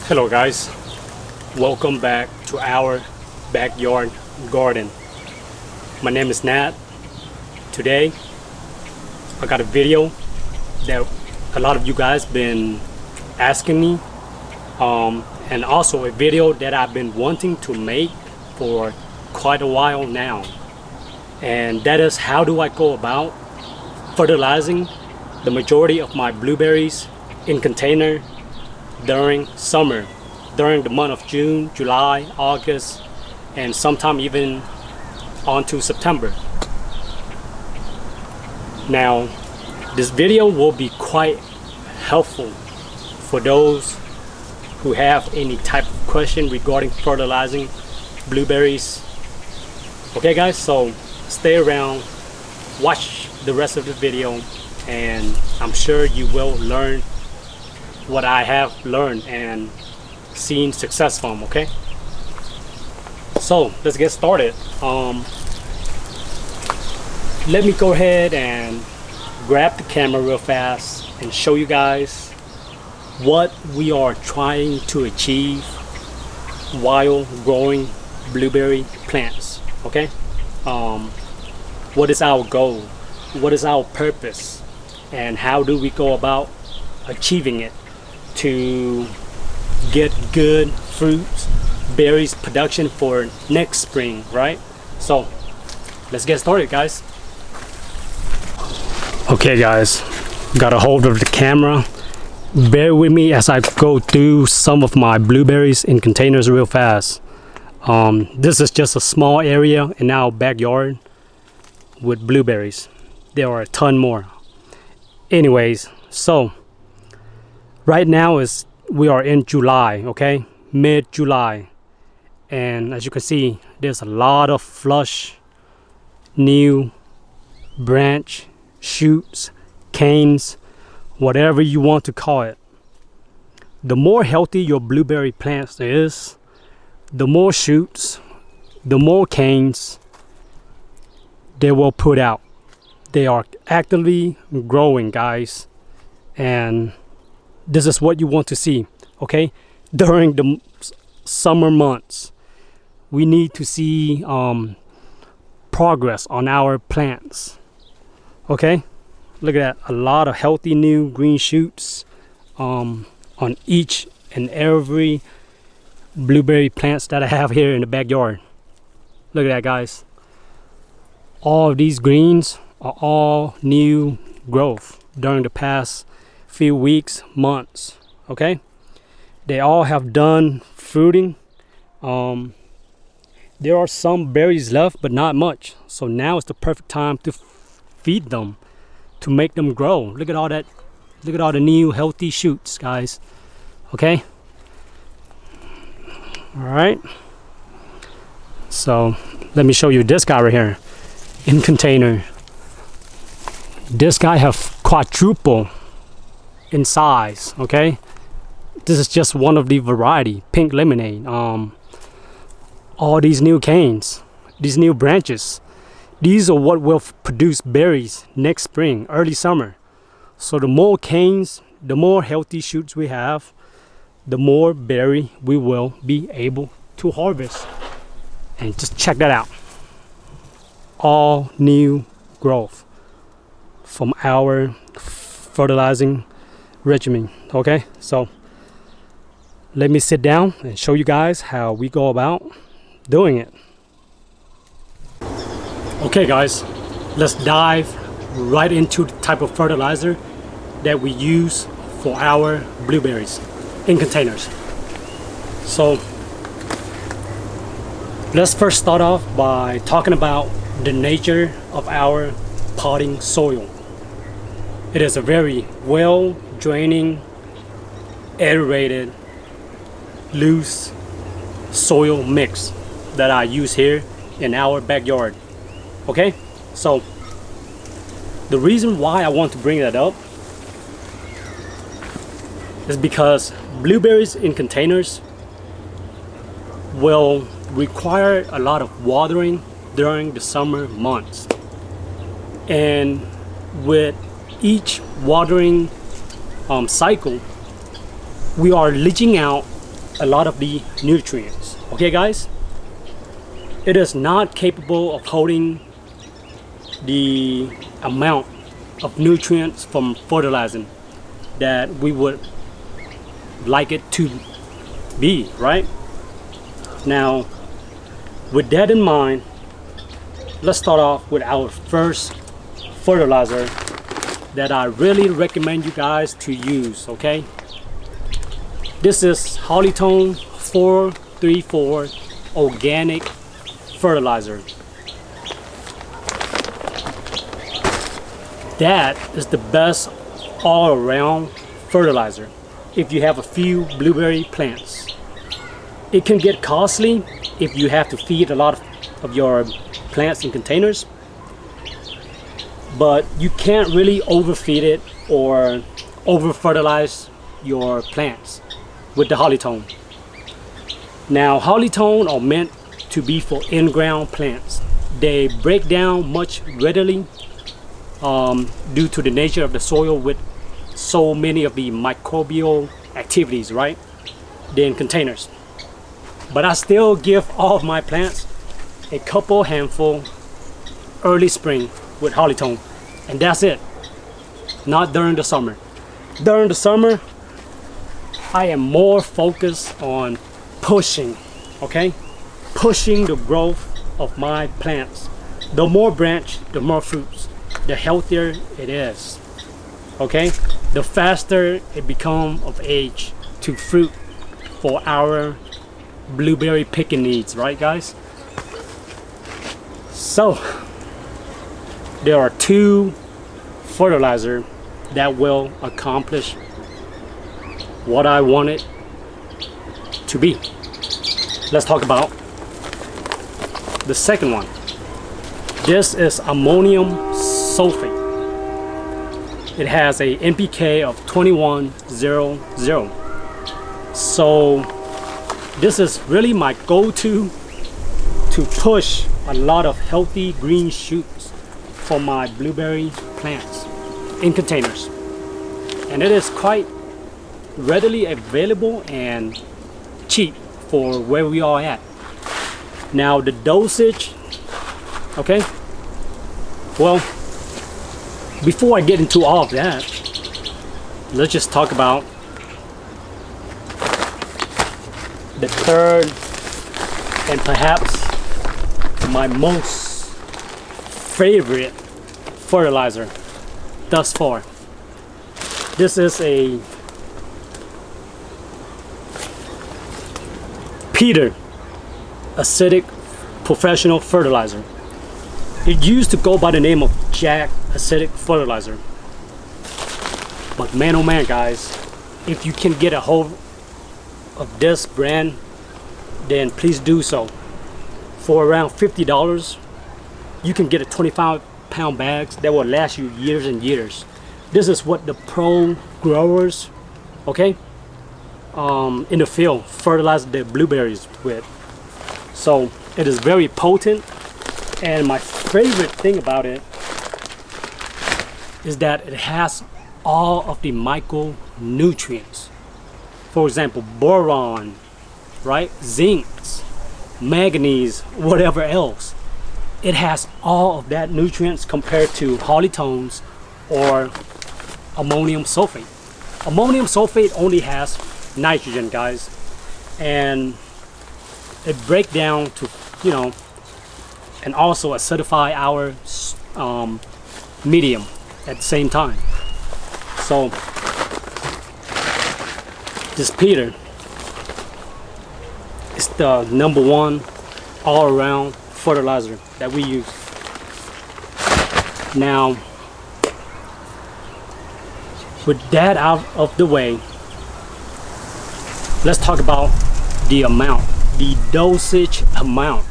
Hello guys, welcome back to our backyard garden. My name is Nat. Today I got a video that a lot of you guys been asking me, and also a video that I've been wanting to make for quite a while now, and that is how do I go about fertilizing the majority of my blueberries in container during summer, during the month of June, July, August, and sometime even on to September. Now, this video will be quite helpful for those who have any type of question regarding fertilizing blueberries. Okay guys, so stay around, watch the rest of the video, and I'm sure you will learn what I have learned and seen success from. Okay, so let's get started. Let me go ahead and grab the camera real fast and show you guys what we are trying to achieve while growing blueberry plants. Okay, what is our goal, what is our purpose, and how do we go about achieving it to get good fruits, berries production for next spring, right? So let's get started guys. Okay guys, got a hold of the camera. Bear with me as I go through some of my blueberries in containers real fast. This is just a small area in our backyard with blueberries. There are a ton more. Anyways, so right now we are in July, okay, mid-July, and as you can see, there's a lot of flush, new branch, shoots, canes, whatever you want to call it. The more healthy your blueberry plants is, the more shoots, the more canes they will put out. They are actively growing, guys, and this is what you want to see. Okay, during the summer months we need to see progress on our plants. Okay, look at that, a lot of healthy new green shoots on each and every blueberry plants that I have here in the backyard. Look at that guys, all of these greens are all new growth during the past few weeks, months. Okay, they all have done fruiting. There are some berries left but not much, so now is the perfect time to feed them, to make them grow. Look at all that, look at all the new healthy shoots guys. Okay, all right, so let me show you this guy right here in container. This guy have quadruple in size. Okay, this is just one of the variety, pink lemonade. All these new canes, these new branches, these are what will produce berries next spring, early summer. So the more canes, the more healthy shoots we have, the more berry we will be able to harvest. And just check that out, all new growth from our fertilizing regimen. Okay, so let me sit down and show you guys how we go about doing it. Okay guys, let's dive right into the type of fertilizer that we use for our blueberries in containers. So let's first start off by talking about the nature of our potting soil. It is a very well draining, aerated, loose soil mix that I use here in our backyard. Okay, so the reason why I want to bring that up is because blueberries in containers will require a lot of watering during the summer months, and with each watering cycle, we are leaching out a lot of the nutrients. Okay guys, it is not capable of holding the amount of nutrients from fertilizing that we would like it to be, right? Now, with that in mind, let's start off with our first fertilizer that I really recommend you guys to use, okay? This is Hollytone 434 organic fertilizer. That is the best all-around fertilizer if you have a few blueberry plants. It can get costly if you have to feed a lot of your plants in containers, but you can't really overfeed it or over fertilize your plants with the Hollytone. Now, Hollytone are meant to be for in-ground plants. They break down much readily due to the nature of the soil with so many of the microbial activities, right? They're in containers. But I still give all of my plants a couple handful early spring with Hollytone, and that's it. Not during the summer. During the summer, I am more focused on pushing, okay? Pushing the growth of my plants. The more branch, the more fruits, the healthier it is, okay? The faster it becomes of age to fruit for our blueberry picking needs, right guys? So there are two fertilizers that will accomplish what I want it to be. Let's talk about the second one. This is ammonium sulfate. It has a NPK of 2100. So this is really my go-to to push a lot of healthy green shoots for my blueberry plants in containers. And it is quite readily available and cheap for where we are at. Now the dosage, okay? Well, before I get into all of that, let's just talk about the third and perhaps my most favorite fertilizer thus far. This is a Peter acidic professional fertilizer. It used to go by the name of Jack acidic fertilizer, but man, oh man guys, if you can get a hold of this brand, then please do so. For around $50 you can get a 25-pound bags that will last you years and years. This is what the pro growers, okay, in the field fertilize their blueberries with. So it is very potent, and my favorite thing about it is that it has all of the micronutrients. For example, boron, right? Zinc, manganese, whatever else. It has all of that nutrients compared to Hollytones or ammonium sulfate. Ammonium sulfate only has nitrogen, guys, and it breaks down to, you know, and also acidify our medium at the same time. So this Peter is the #1 all-around fertilizer that we use. Now, with that out of the way, let's talk about the amount, the dosage amount.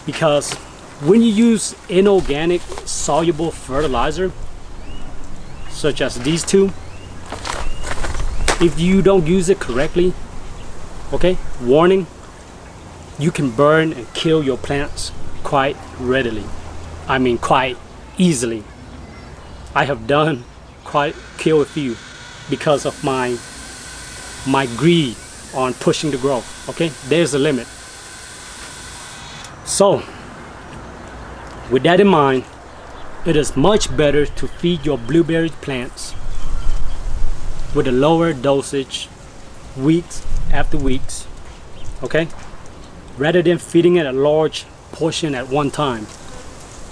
Because when you use inorganic soluble fertilizer, such as these two, if you don't use it correctly, okay, warning, you can burn and kill your plants quite readily. I mean quite easily. I have done quite kill a few because of my greed on pushing the growth. Okay, there's the limit. So with that in mind, it is much better to feed your blueberry plants with a lower dosage weeks after weeks, okay, rather than feeding it a large portion at one time,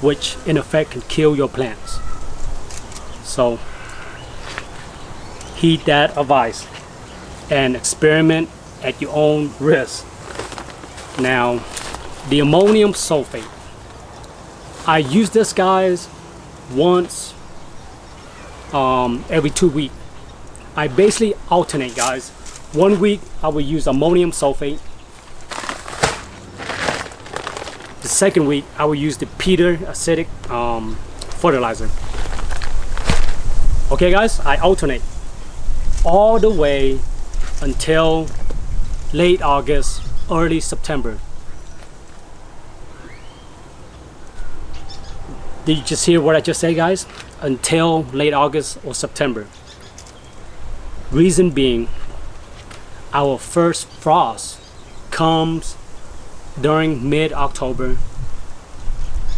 which in effect can kill your plants. So heed that advice and experiment at your own risk. Now, the ammonium sulfate, I use this, guys, once every 2 weeks. I basically alternate, guys. 1 week I will use ammonium sulfate. The second week I will use the peter acidic fertilizer. Okay, guys, I alternate all the way until late August, early September. Did you just hear what I just said, guys? Until late August or September. Reason being, our first frost comes during mid-October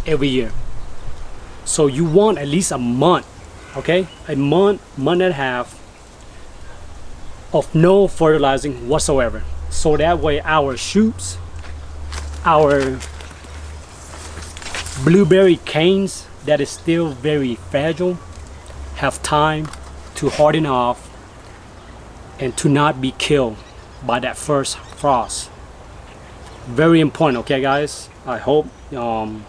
every year. So you want at least a month, okay? A month and a half of no fertilizing whatsoever. So that way our shoots, our blueberry canes that is still very fragile have time to harden off and to not be killed by that first frost. Very important, okay, guys? I hope you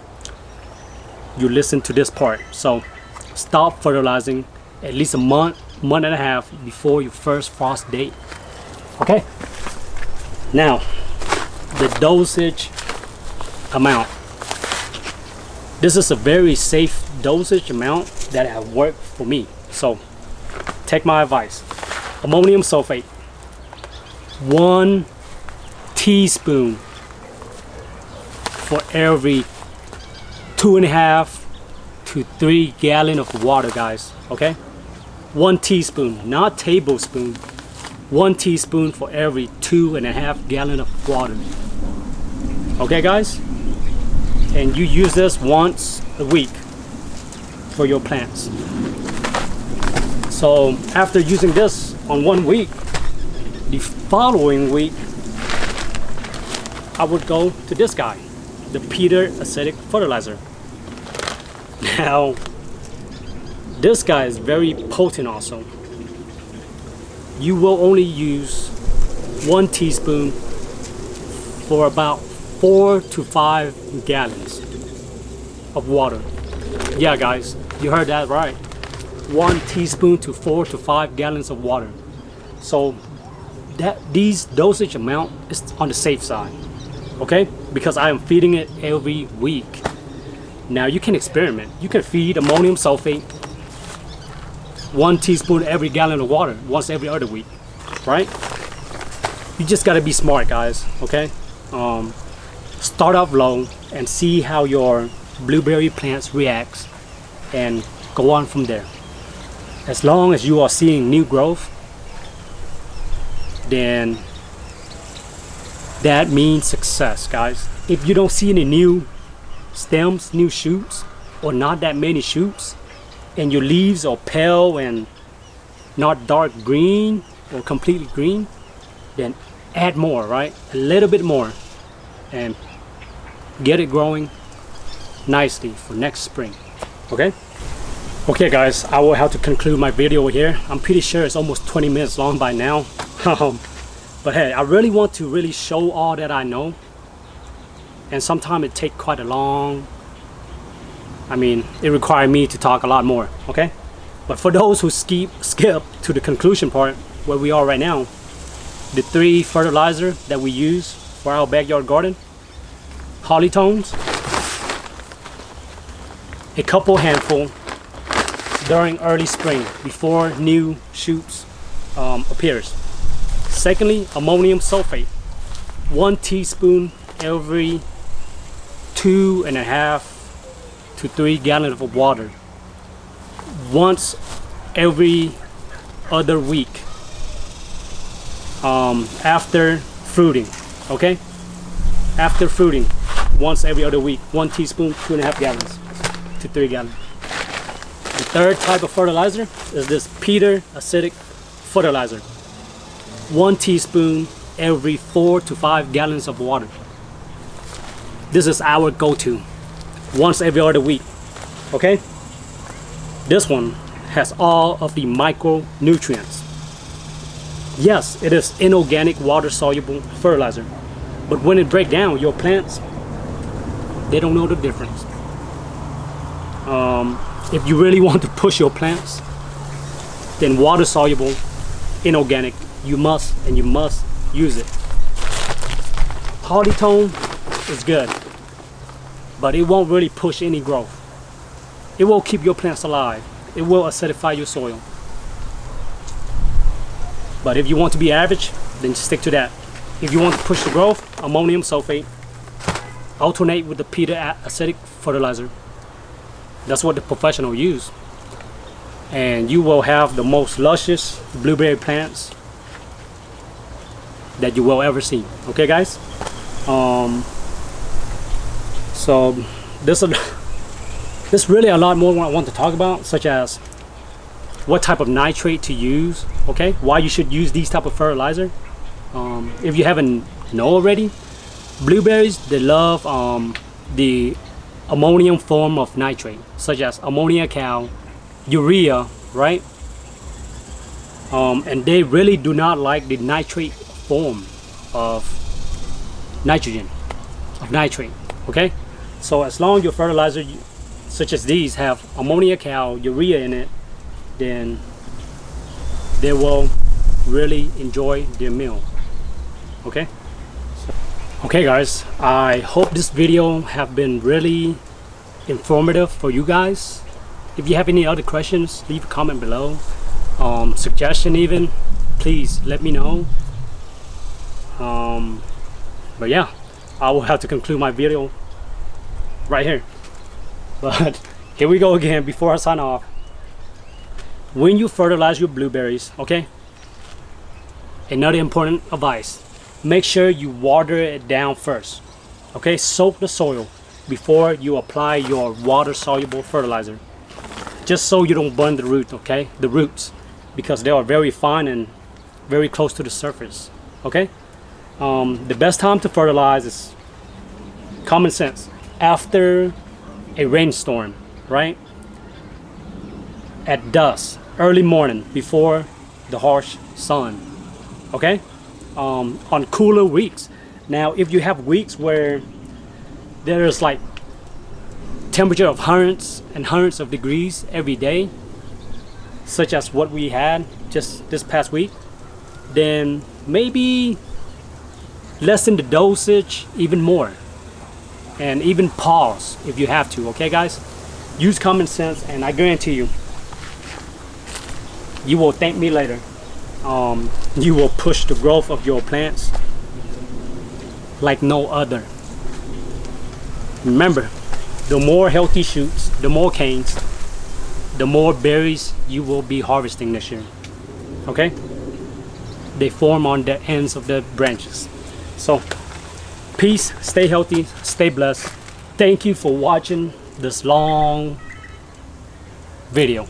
listen to this part. So stop fertilizing at least a month and a half before your first frost date. Okay, now the dosage amount. This is a very safe dosage amount that have worked for me. So take my advice. Ammonium sulfate, 1 teaspoon for every 2.5 to 3 gallons of water, guys. Okay, 1 teaspoon, not tablespoon. 1 teaspoon for every 2.5 gallons of water. Okay, guys, and you use this once a week for your plants. So after using this on 1 week, the following week I would go to this guy, the peter acidic fertilizer. Now this guy is very potent also. You will only use 1 teaspoon for about 4 to 5 gallons of water. Yeah, guys, you heard that right. 1 teaspoon to 4 to 5 gallons of water. So these dosage amount is on the safe side, okay? Because I am feeding it every week. Now you can experiment. You can feed ammonium sulfate 1 teaspoon every gallon of water once every other week, right? You just gotta be smart, guys, okay? Start off low and see how your blueberry plants reacts and go on from there. As long as you are seeing new growth, then that means success, guys. If you don't see any new stems, new shoots, or not that many shoots, and your leaves are pale and not dark green or completely green, then add more, right? A little bit more, and get it growing nicely for next spring. Okay? Okay, guys, I will have to conclude my video here. I'm pretty sure it's almost 20 minutes long by now. But hey, I really want to really show all that I know, and sometimes it takes quite a long, it required me to talk a lot more, okay? But for those who skip to the conclusion part where we are right now, the 3 fertilizer that we use for our backyard garden: Hollytones, a couple handful during early spring before new shoots appears. Secondly, ammonium sulfate, 1 teaspoon every 2.5 to 3 gallons of water once every other week. after fruiting. Okay, after fruiting, once every other week, 1 teaspoon, 2.5 gallons to 3 gallons. The third type of fertilizer is this peter acidic fertilizer. 1 teaspoon every 4 to 5 gallons of water. This is our go-to, once every other week. Okay, this one has all of the micronutrients. Yes, it is inorganic water soluble fertilizer, but when it breaks down, your plants, they don't know the difference. If you really want to push your plants, then water soluble inorganic, you must use it. Polytone is good, but it won't really push any growth. It will keep your plants alive. It will acidify your soil. But if you want to be average, then stick to that. If you want to push the growth, ammonium sulfate, alternate with the peter acidic fertilizer. That's what the professional use. And you will have the most luscious blueberry plants that you will ever see. Okay, guys? So there's really a lot more I want to talk about, such as what type of nitrate to use, okay? Why you should use these type of fertilizer. If you haven't know already, blueberries, they love the ammonium form of nitrate, such as ammonia cal, urea, right? And they really do not like the nitrate form of nitrogen, of nitrate, okay? So as long as your fertilizer such as these have ammonia cal, urea in it, then they will really enjoy their meal. Okay, okay guys, I hope this video have been really informative for you guys. If you have any other questions, leave a comment below, suggestion even, please let me know. But yeah, I will have to conclude my video right here. But here we go again. Before I sign off, when you fertilize your blueberries, okay, another important advice, make sure you water it down first. Okay, soak the soil before you apply your water soluble fertilizer, just so you don't burn the root, okay, the roots, because they are very fine and very close to the surface. Okay, the best time to fertilize is common sense, after a rainstorm, right? At dusk, early morning, before the harsh sun. Okay, on cooler weeks. Now if you have weeks where there's like temperature of hundreds and hundreds of degrees every day, such as what we had just this past week, then maybe lessen the dosage even more, and even pause if you have to. Okay guys, use common sense, and I guarantee you, you will thank me later. You will push the growth of your plants like no other. Remember, the more healthy shoots, the more canes, the more berries you will be harvesting this year. Okay, they form on the ends of the branches. So peace, stay healthy, stay blessed. Thank you for watching this long video.